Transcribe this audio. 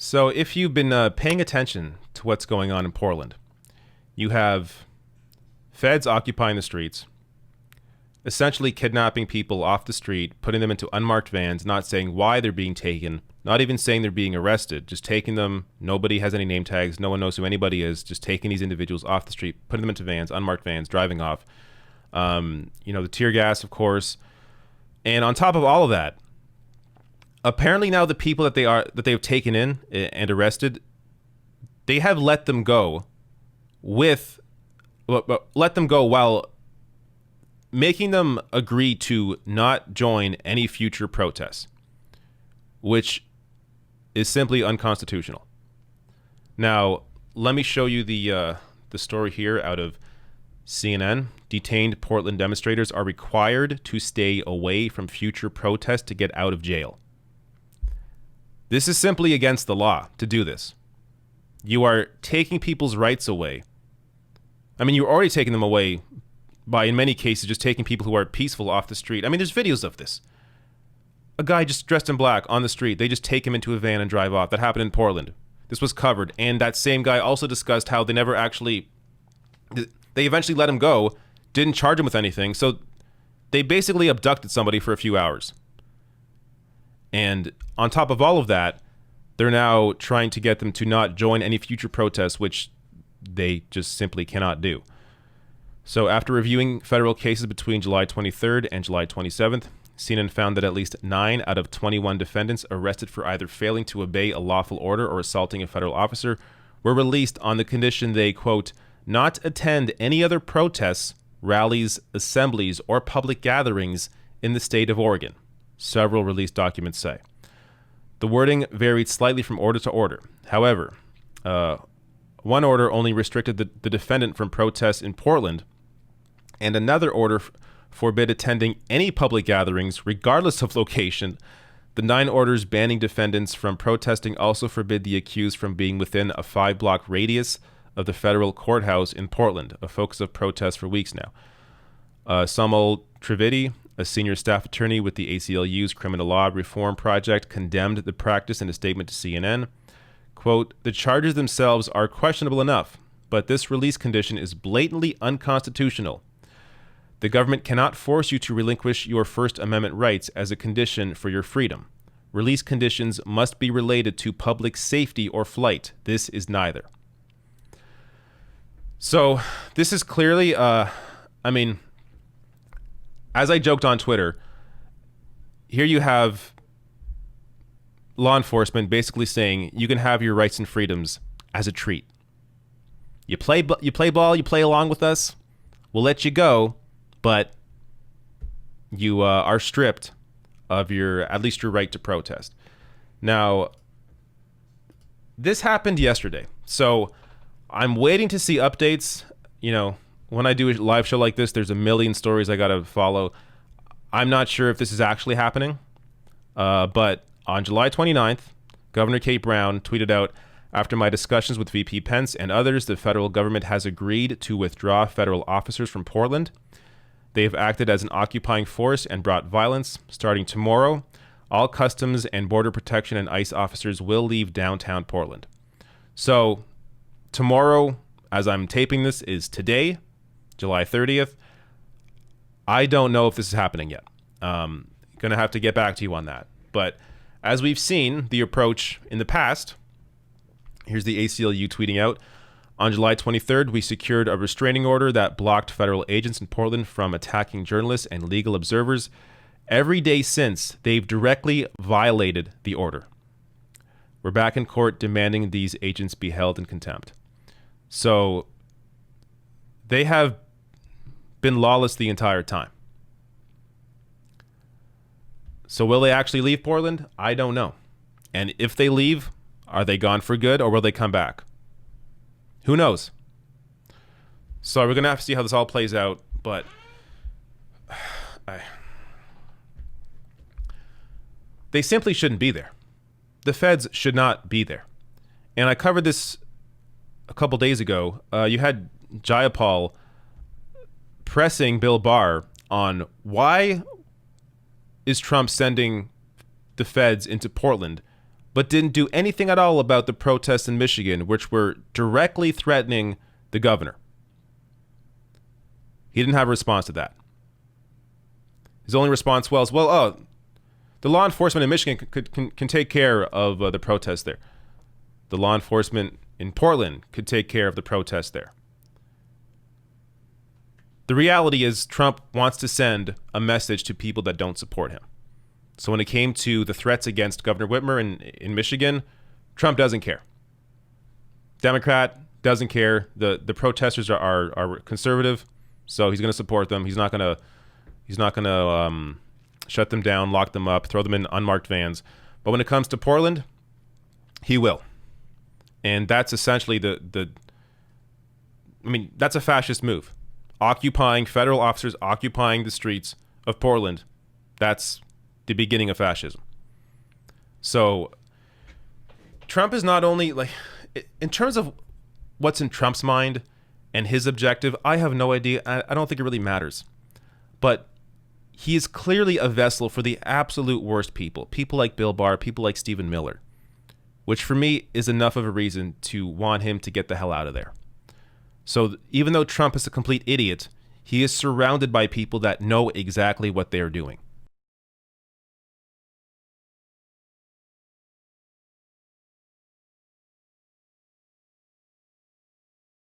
So, if you've been paying attention to what's going on in Portland, you have feds occupying the streets, essentially kidnapping people off the street, putting them into unmarked vans, not saying why they're being taken, not even saying they're being arrested, just taking them. Nobody has any name tags. No one knows who anybody is. Just taking these individuals off the street, putting them into vans, unmarked vans, driving off. The tear gas, of course. And on top of all of that, apparently now the people that they've taken in and arrested, they have let them go while making them agree to not join any future protests, which is simply unconstitutional. Now, let me show you the story here out of CNN. Detained Portland demonstrators are required to stay away from future protests to get out of jail. This is simply against the law to do this. You are taking people's rights away. I mean, you're already taking them away by, in many cases, just taking people who are peaceful off the street. I mean, there's videos of this. A guy just dressed in black on the street. They just take him into a van and drive off. That happened in Portland. This was covered. And that same guy also discussed how they eventually let him go, didn't charge him with anything. So they basically abducted somebody for a few hours. And on top of all of that, they're now trying to get them to not join any future protests, which they just simply cannot do. So after reviewing federal cases between July 23rd and July 27th, CNN found that at least 9 out of 21 defendants arrested for either failing to obey a lawful order or assaulting a federal officer were released on the condition they, quote, not attend any other protests, rallies, assemblies, or public gatherings in the state of Oregon, several released documents say. The wording varied slightly from order to order. However, one order only restricted the defendant from protests in Portland, and another order forbid attending any public gatherings, regardless of location. The 9 orders banning defendants from protesting also forbid the accused from being within a 5-block radius of the federal courthouse in Portland, a focus of protests for weeks now. Samuel Trivedi, a senior staff attorney with the ACLU's Criminal Law Reform Project, condemned the practice in a statement to CNN. Quote, the charges themselves are questionable enough, but this release condition is blatantly unconstitutional. The government cannot force you to relinquish your First Amendment rights as a condition for your freedom. Release conditions must be related to public safety or flight. This is neither. So this is clearly, as I joked on Twitter, here you have law enforcement basically saying you can have your rights and freedoms as a treat. You play ball, you play along with us, we'll let you go, but you are stripped of at least your right to protest. Now, this happened yesterday, so I'm waiting to see updates. When I do a live show like this, there's a million stories I got to follow. I'm not sure if this is actually happening, but on July 29th, Governor Kate Brown tweeted out, after my discussions with VP Pence and others, the federal government has agreed to withdraw federal officers from Portland. They have acted as an occupying force and brought violence. Starting tomorrow, all Customs and Border Protection and ICE officers will leave downtown Portland. So tomorrow, as I'm taping this, is today, July 30th. I don't know if this is happening yet. Going to have to get back to you on that. But as we've seen the approach in the past, here's the ACLU tweeting out, on July 23rd, we secured a restraining order that blocked federal agents in Portland from attacking journalists and legal observers. Every day since, they've directly violated the order. We're back in court demanding these agents be held in contempt. So they have been lawless the entire time. So will they actually leave Portland? I don't know. And if they leave, are they gone for good or will they come back? Who knows? So we're going to have to see how this all plays out. But they simply shouldn't be there. The feds should not be there. And I covered this a couple days ago. You had Jayapal pressing Bill Barr on why is Trump sending the feds into Portland but didn't do anything at all about the protests in Michigan, which were directly threatening the governor. He didn't have a response to that. His only response was, well, the law enforcement in Michigan can take care of the protests there. The law enforcement in Portland could take care of the protests there. The reality is Trump wants to send a message to people that don't support him. So when it came to the threats against Governor Whitmer in Michigan, Trump doesn't care. Democrat doesn't care. The protesters are conservative, so he's going to support them. He's not going to shut them down, lock them up, throw them in unmarked vans. But when it comes to Portland, he will. And that's essentially that's a fascist move. Federal officers occupying the streets of Portland. That's the beginning of fascism. So Trump is not only, like, in terms of what's in Trump's mind and his objective, I have no idea. I don't think it really matters. But he is clearly a vessel for the absolute worst people. People like Bill Barr, people like Stephen Miller, which for me is enough of a reason to want him to get the hell out of there. So even though Trump is a complete idiot, he is surrounded by people that know exactly what they are doing.